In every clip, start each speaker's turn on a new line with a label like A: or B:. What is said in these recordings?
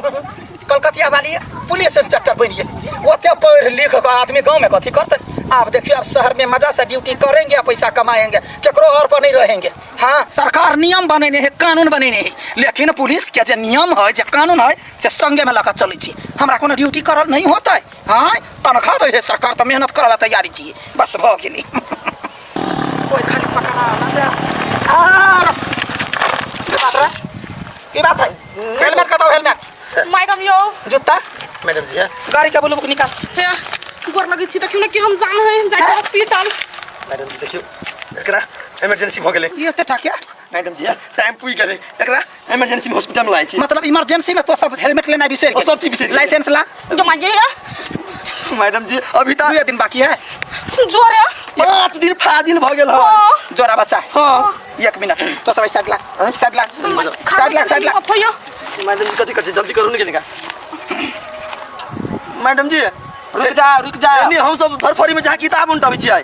A: कलकतिया वाली police inspector बनिए। ओते पढ़ लिख कर आदमी गाँव में कथी करते। आप देखिए, आप शहर में मजा से ड्यूटी करेंगे, पैसा कमाएंगे, केकरो और पर नहीं रहेंगे। हाँ, सरकार नियम बनेने है, कानून बनेने है, लेकिन पुलिस के जो नियम है, जो कानून है, से संगे में लगा चले छी। हमरा कोनो ड्यूटी करल नहीं होता है। हाँ, तनख्वाह दे है सरकार, तो मेहनत करला तैयारी चाहिए, बस भ गेली। कोई खाली पकड़ा की बात है? हेलमेट का तो हेलमेट।
B: मैडम यो
A: जूता
C: मैडम जी
A: गाड़ी का बोलो बुक निकाल।
B: हे गोर लगे छी त क्यों न कि हम जान है जाके हॉस्पिटल।
C: मैडम जी देखियो एकरा इमरजेंसी भ गेले।
A: ये ते ठाकिया
C: मैडम जी टाइम पुई गेले, एकरा इमरजेंसी में हॉस्पिटल में लाए छी।
A: मतलब इमरजेंसी में तो सब हेलमेट लेना बिसर
C: सब चीज बिसर
A: लाइसेंस ला
B: जो मांगे
C: मैडम जी अभी तक
A: 2 दिन बाकी है।
B: जोरे
C: 5 दिन फाजिल भ गेल ह।
A: जोरा बच्चा
C: हां
A: 1 मिनट तो सब साइड ला साइड ला साइड ला साइड ला।
C: मैडम जी कथी कर छी, जल्दी करू निकल निका। मैडम जी
A: रुक जा
C: नहीं हम सब धरफरी में जहाँ किताब उल्टाबी छी। आइ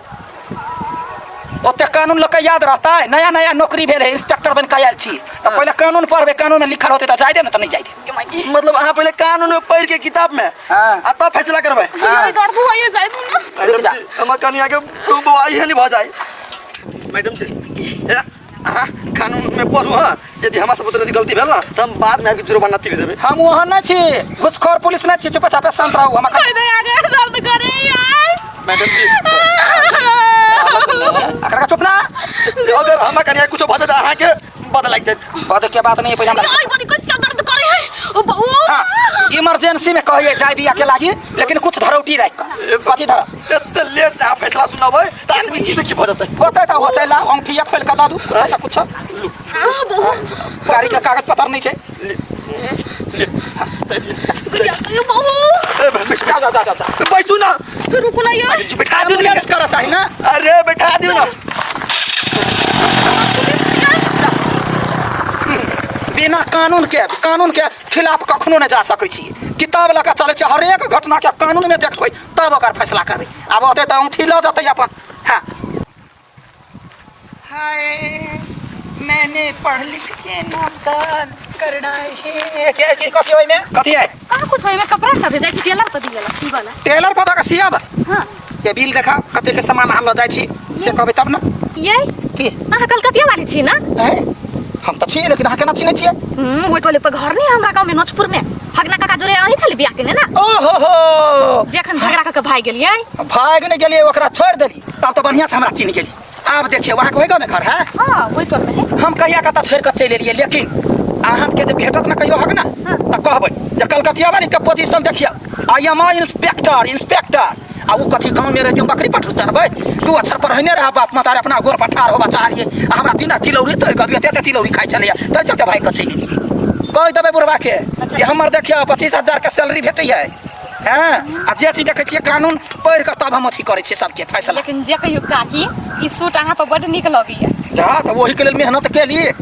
A: ओते कानून लोग के याद रहता है। नया नया नौकरी भेल है, इंस्पेक्टर बन के आयल छी, तो पहले कानून पढ़बे, कानून में लिखल होते तो जाय दे, न तो नहीं जाय दे।
C: मतलब अहाँ पहले कानून में पढ़ के किताब में आ तब फैसला करबै।
B: ये दर्द हुआ ये जाय दू ना।
C: मैडम जी हम कनी आगे बुआई है नहीं भ जाए। मैडम जी अहाँ कानून में पढ़ू। हाँ, यदि हमारे सब यदि गलती भेल ना तो हम बाद में आके जुर्माना तीर देबे।
A: हम वहां ना छी, घुसखोर पुलिस ना छी, चुपचाप शांत रहू। हम
B: कोई दे आगे दर्द करे यार।
C: मैडम जी
A: अकरा चुप ना।
C: अगर हम कनी कुछ भ जाए अहाँ के बदल लग जाए।
A: बात के बात नहीं है, पहले
B: आई बड़ी कैसे दर्द करे है ओ बहु।
A: हां, इमरजेंसी में कहिए जाय दिया के लागी, लेकिन कुछ धरौटी रख के कथी धर
C: एते लेट से आप फैसला सुनाबै त आदमी किसे की भ जाते।
A: होते ला अंगठिया खोल के दादू ऐसा कुछ गाड़ी का कागज पत्र नहीं छे।
B: यो बहु
C: जा बैसू ना।
B: रुको ना यार,
C: बैठा दियो
A: एम्बुलेंस करा चाहिए ना।
C: अरे बैठा दियो ना।
A: बिना कानून के खिलाफ कखनो नहीं जा सकै छी। किताब लगा चले छै, हर एक घटना के कानून में देखबै तब ओकर फैसला करबै। अब होते तो अंगूठी ल जतै अपन। हां, हाय मैंने पढ़ लिख के नाम करना है। क्या की कथी होय में कथी है?
D: का कुछ होय में कपड़ा सब जाय छी टेलर पर दियला सीवाला।
A: टेलर पर का सियाब।
D: हां,
A: ये बिल देखा कते के सामान हम ल जाय छी से कहबै तब ना।
D: ये
A: की
D: अहाँ कलकतिया वाली छी ना?
A: है हम तो छी, लेकिन अहाँ केना छी नहीं छियै?
D: ओइ टोले पर घर नहीं हमरा गांव में नोचपुर में हगना काका जोरे आही छले बियाह के ना।
A: ओहो हो,
D: जखन झगड़ा क के भाग गेलियै,
A: भाग नहीं गेलियै, ओकरा छोड़ देली, तब तो बढ़िया से हमरा चिन्ह गेली। अब देखिए वहाँ के गाँव में घर है।
D: हां ओइ टोल में है।
A: हम कहिया कता छोड़ के चल एलियै, लेकिन अहाँ के जे भेटत ना कहियो हक ना त कहबै जे कलकतिया वाली के पोजीशन देखिए, आई एम इंस्पेक्टर आ उ कथी गाँव में रहते बकरी पठ उतरबै। 2 अक्षर पढ़ने रहा, बाप मतारे अपना गोर पठार होबा चाहिए। हमरा दिन तिलौरी तर कर दिए, ते तिलौरी खाइ छलिए, त चलते भाई के चल एलियै। कह देबै बुढ़वा के जे हमर देखिए 25,000 के सैलरी भेटैया। हां, आ जे चीज देखै छियै कानून पढ़ के तब हम अथी करै छियै सबके फैसला।
D: लेकिन जे कहियो काकी ई सूट अहाँ पर बड निक लगैया।
A: जा तो वही के लिए मेहनत के लिए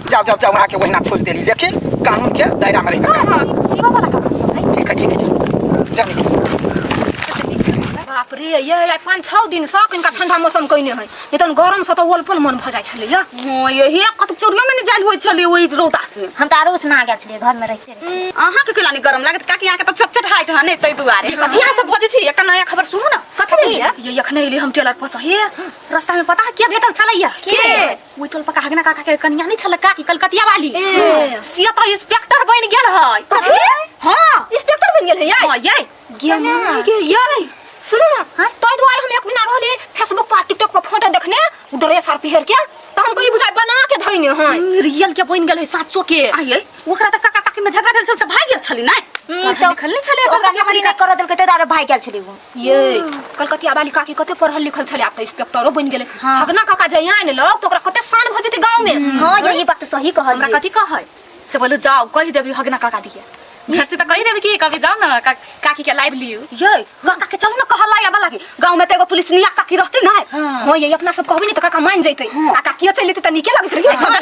A: जाओ वहाँ के वहीना छोड़ देली, लेकिन कानून के दायरा में रह।
D: हां, सीवा वाला कपड़ा सब है।
A: ठीक है जा।
D: बाप रे, ये 5-6 दिन से कनिका ठंडा मौसम कइने है, नहीं तो गरम से तो ओलपल मन भ जाय छले।
B: हां यही कत चोरियो में नहीं जाल होय छले ओइ रौदा से।
D: हम त आरो से ना गेल छलिए, घर में रहते रहे।
B: अहाँ के केला नहीं गरम लागत काकी, यहाँ के तो छट हाइट हने तै दुआरे।
D: कथिया से बजे छी, एकटा नया खबर सुनू ना। कथि भइया?
B: ये यखने एली हम टेलर पर से हे
D: रास्ता में पता है क्या भेटल छलैया?
B: के
D: ओइ टोल पर हगना काका के कन्या नहीं छल काकी कलकतिया वाली,
B: सिया तो इंस्पेक्टर बन गेल है।
D: कथि?
B: हां
D: इंस्पेक्टर बन गेल है यार।
B: हां ये
D: ये सुनो ना, हां तो दुआरे हम एक दिन रहले फेसबुक पर टिकटॉक पर फोटो देखने, ड्रेस आर पहिर के, तो हम कहीं बुझाय बना के धइने हैं।
B: रियल के बन गेल है साचो के। आइए ओकरा त काका काकी में झगड़ा भेल त भाग गेल छली नै।
D: तो
B: लिखल नहीं छले
D: ओकरा नौकरी नहीं कर देलकै, त भाग गेल छली वो।
B: ये
D: कलकतिया वाली काकी कते पढ़ल लिखल छले, आप इंस्पेक्टरो बन गेले। हगना काका जइया आइन लो तो ओकरा कते शान भ जेते गांव में। हां यही बात सही कहल।
B: हमरा कथि कहै से बोलू जाओ कहि देबी हगना काका दिए घर से तो कही देबी कि कभी जाओ ना काकी के लाइव लियो। ये काका के चलो ना कहला या वाला के गांव में त एगो पुलिस निया काकी रहते ना।
D: हां ये अपना सब कहबी नहीं तो काका मान जइते, आ काकी चल लेते त निके लगत रही। चल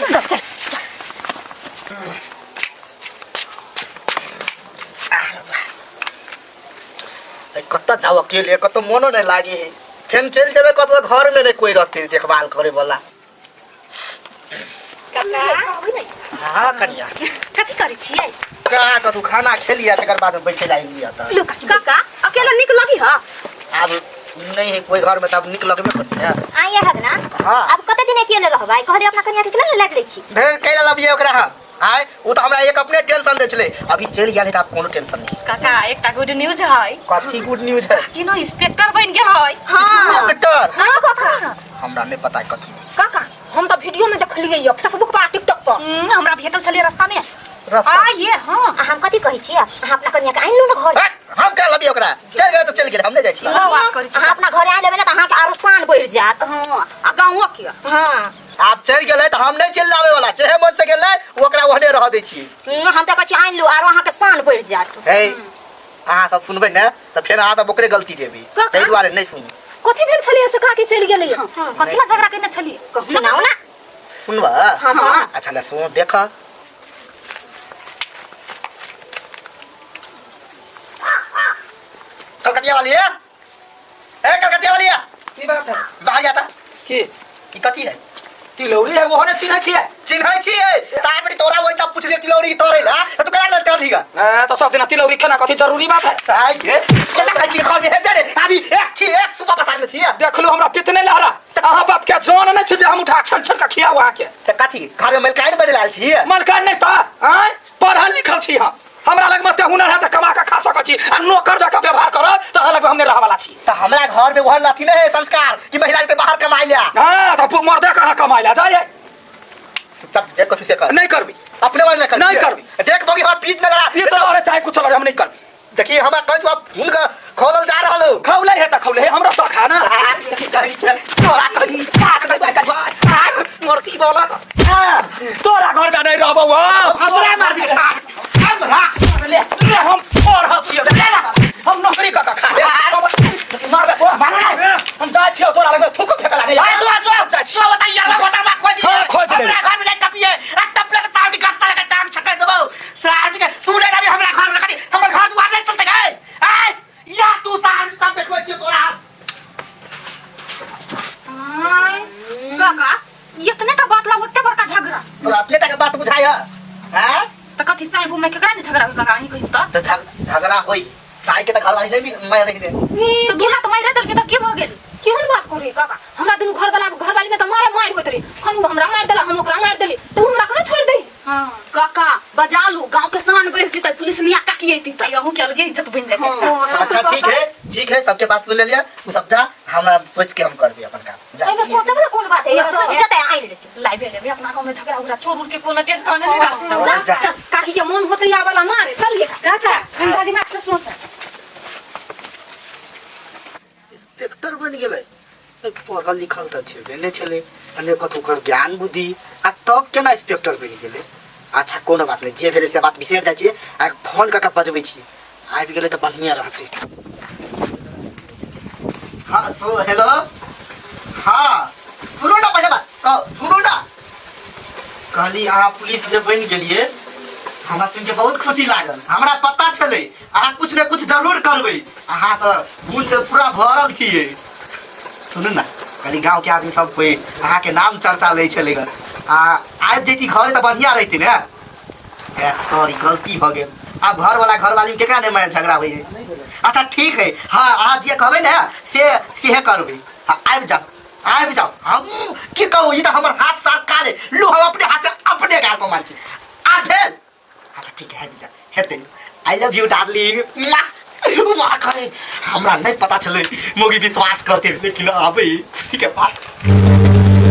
C: कत जाओ अकेले, कत मनो नहीं लागे है। फेन चल जाबे कत घर में नहीं कोई रहते देखभाल करे वाला। हां कन्या
B: कथी करै छियै
C: का कतू खाना खेलिया तकर बाद बैठे लागिया त
B: लुका काका अकेला निक लगी ह
C: अब नहीं है कोई घर में तब निक लगबे करते हैं
E: आइए हग ना
C: हाँ।
E: अब कते दिन अकेले रहबै कहले अपना कन्या के केना लाग लै छी
C: ढेर कैला लबिए ओकरा हां आय वो तो हमरा एक अपने टेंशन दे छले अभी चल गेल है त आप कोनो टेंशन नहीं
B: काका एकटा गुड न्यूज है
C: कथी गुड न्यूज है
B: कि नो इंस्पेक्टर बन गेल है
E: हां
C: डॉक्टर
D: हाँ काका
C: हमरा नहीं पता है कथी
D: काका हम तो वीडियो में देखलिए यो फेसबुक पर टिकटॉक पर
B: हमरा भेटल छलिए रास्ता में
C: रास्ता?
B: आ ये हां
E: हम कथी कहै छी अहाँ अपना कन्या के आइन लो ना घर
C: हम का लबिए ओकरा चल गेल तो चल गेल हम नहीं जाय छी
B: बात करै छी
E: अहाँ अपना घर आइन लेबै ना त अहाँ के आरो शान बढ़ जात
B: हां आ गांव के
E: हां
C: आप चल गेले तो हम नहीं चल जावे वाला चाहे मन त गेले ओकरा ओहने रह दै छी
E: हम त कहै छी आइन लो आरो अहाँ के शान बढ़ जात
C: हे अहाँ सब सुनबै ने त फेर अहाँ त ओकरे गलती देबी तै दुआरे नहीं सुनी
D: कथी भेल छलिए से काकी चल गेलै
B: कथी ला झगड़ा करने छलिए
E: सुनाओ ना
C: सुनबा
E: हां सुना
C: अच्छा ले सुन देखा कलकतिया वाली है ए कलकतिया वाली है
A: की बात है
C: बाहर जाता
A: की
C: ई कथी है
A: तिलौरी है वो ने चिन्ह छिए
C: चिन्है छी तार बेटी तोरा वही तब पूछले तिलौरी तोरे ला तो करा ले ठीक है
A: तो सब दिन तिलौरी खाना कथी जरूरी बात है
C: आई के केला खाई की खाबे है बेरे अभी एक छी एक सुबह पसार में छी
A: देख लो हमरा कितने लहरा अहाँ बाप के जान नहीं छे जे हम उठा छन छन का खिया वहां के
C: से कथी घर में मलकाइन बजे लाल छी
A: मलकान नहीं ता आय पढ़ल लिखल छी हम हमरा लग में ते हुनर है त कमा के खा सक छी आ नौकर जका व्यवहार कर त लग हमने रह वाला छी
C: तो हमरा घर में वहन लाथी नहीं है संस्कार कि महिला के बाहर कमाई लिया
A: हां तो मर्दे कहां कमाइला जाए
C: तब जे कुछ से कर
A: नहीं करबी
C: अपने वाले कर
A: नहीं करबी
C: देख बगी हम पीट न लगा
A: ये तो लड़े चाहे कुछ लड़े हम नहीं करबी
C: देखिए हमरा कह जो आप हुन का खोलल जा रहलो
A: खौले है त खौले है हमरा शौक है ना
C: तोरा कही
A: मोर की बोला तोरा घर में नहीं रहबो
C: हमरा मार दी हमरा
A: ले हम पढ़ल छियै हम नौकरी क खा ले मारबे हम जाय छियै तोरा लग थूक फेकला नहीं
C: जो जो बता यार बता मा खोज
A: हां खोज ले
C: हमरा घर में नहीं टपिए आ टपले के तावटी गस्ता लगा टांग छक्का देबो सार के तू ले ना हमरा घर में लगा हमर घर दुआर नहीं चलते गए ए या तू सार तब देखो छी तोरा
B: काका इतने का बात ला ओते बड़का झगड़ा
C: तोरा अपने तक बात बुझाय हैं
B: त कथी साई में केकरा ने झगड़ा लगा ही कहियो त
C: झगड़ा होई साई के त घर वाली नहीं मैं नहीं दे
B: तो दूल्हा तो मारे दल के त की भ गेल
D: केहन बात करे काका हमरा दिन घर वाली में तो मार होत रे हम हमरा मार देला हम ओकरा मार देली तो हमरा कहां छोड़ दे
B: हां काका बजा लो गांव के शान बढ़ जते पुलिस निया का की आती त यहू के अलगे इज्जत बन जाए
C: अच्छा ठीक है सबके बात सुन ले लिया तू सब जा हम सोच के हम करबे अपन काम जा
E: एमे सोचब त कोन बात है ये तो जते आइन लेते
B: लाई भेले भी अपना गांव में झगड़ा उगड़ा चोर उर के कोनो टेंशन नहीं रहता
C: जा।
D: चल काकी के मन होत या वाला मारे चलिए काका ठंडा दिमाग से सोच
C: इंस्पेक्टर बन गेलै पढ़ल लिखल त छेबे नहीं छले अने कथु कर ज्ञान बुद्धि आ तब केना इंस्पेक्टर बन गेलै अच्छा कोनो बात नहीं जे भेले से बात बिसर जाय छी आ फोन क के बजबै छी आबि गेलै त बढ़िया रहते हां सो हेलो हां सुनो ना पहले बात सुनो ना कहली अहाँ पुलिस जे बन गेलिए हमरा सुन के बहुत खुशी लागल हमरा पता छले अहाँ कुछ न कुछ जरूर करबै अहाँ त गुण से पूरा भरल छिए सुनू ना कली गांव के आदमी सब कोई अहाँ के नाम चर्चा ले छले आबि जैती घरे त बढ़िया रहती ने सॉरी गलती भ गेल अब घर वाला घर वाली केकरा ने मैं झगड़ा होई अच्छा ठीक है हाँ अहाँ जे कहबै ने से करबै आबि जाओ हम की कहू ई त हमर हाथ सार काले लो हम अपने हाथ से अपने गाल पर मारछी आ भेल अच्छा ठीक है हेतै आई लव यू डार्लिंग वाह करे हमरा नहीं पता चले मोगी विश्वास करते लेकिन अबे खुशी के बात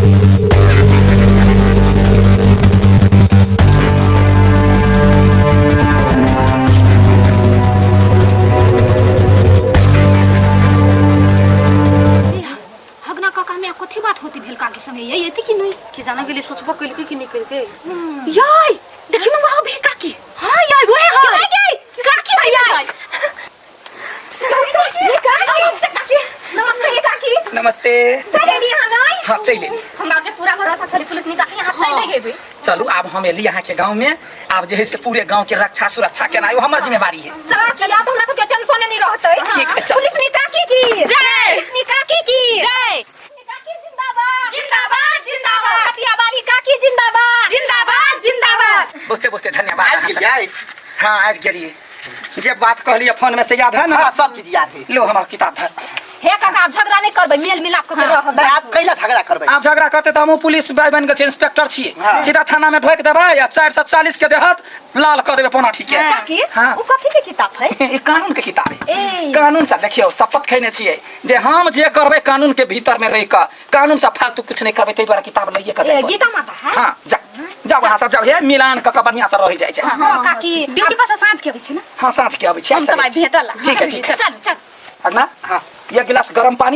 D: हगना काका में कथी बात होती भेल काकी संगे ये थी कि नहीं
B: के जाना गेली सोचबो कइल के कि नहीं कइल के
D: याय देखियो ना वहां भी काकी हां याय वो है काकी है याय नमस्ते काकी
A: नमस्ते
D: चलिए यहां नहीं
A: हां चले
B: हमरा के पूरा भरोसा छली पुलिस निका के हाथ चले गेबे
A: चलू अब हम एली यहाँ के गांव में अब जे है से पूरे गांव के रक्षा सुरक्षा केना यो हमर जिम्मेवारी है
D: चला चला तो हमरा सब के टेंशन नहीं रहते
A: ठीक है, चल।
D: पुलिस निकाकी की
B: जय।
D: पुलिस निकाकी की
B: जय
D: निकाकी जिंदाबाद
B: जिंदाबाद जिंदाबाद
D: हटिया वाली काकी जिंदाबाद
B: जिंदाबाद
C: गए
A: हाँ आबि गेलिए जे बात कहलिए फोन में से याद है ना
C: हाँ सब चीज याद है
A: लो हमार किताब धर
D: हे काका आप झगड़ा नहीं करबै मेल मिलाप करके रह
C: नहीं, आप कैला झगड़ा करबै
A: आप झगड़ा करते तो हम पुलिस बन के इंस्पेक्टर छिए
C: हाँ।
A: सीधा थाना में ढोक देबै या 440 के देहत लाल कर देबै पोना ठीक है
B: काकी
A: हाँ।
B: उ कथी के किताब है
A: ई कानून के किताब है
D: ए
A: कानून से देखियो शपथ खैने छिए जे हम जे करबै कानून के भीतर में रह के कानून से फालतू कुछ नहीं करबै तै द्वारा किताब लइए के
D: ए,
A: जाबै
D: गीता माता है
A: हां जा जा वहां सब जाओ हे मिलान क बढ़िया से रह जाय छै
D: हां काकी
B: ड्यूटी पर से साँझ के अबै छी ना
A: हां सांझ के आबै छै
B: हम सब आज भेटल
A: ठीक है ठीक है
D: चल चल
A: अगना हां ये गिलास गरम पानी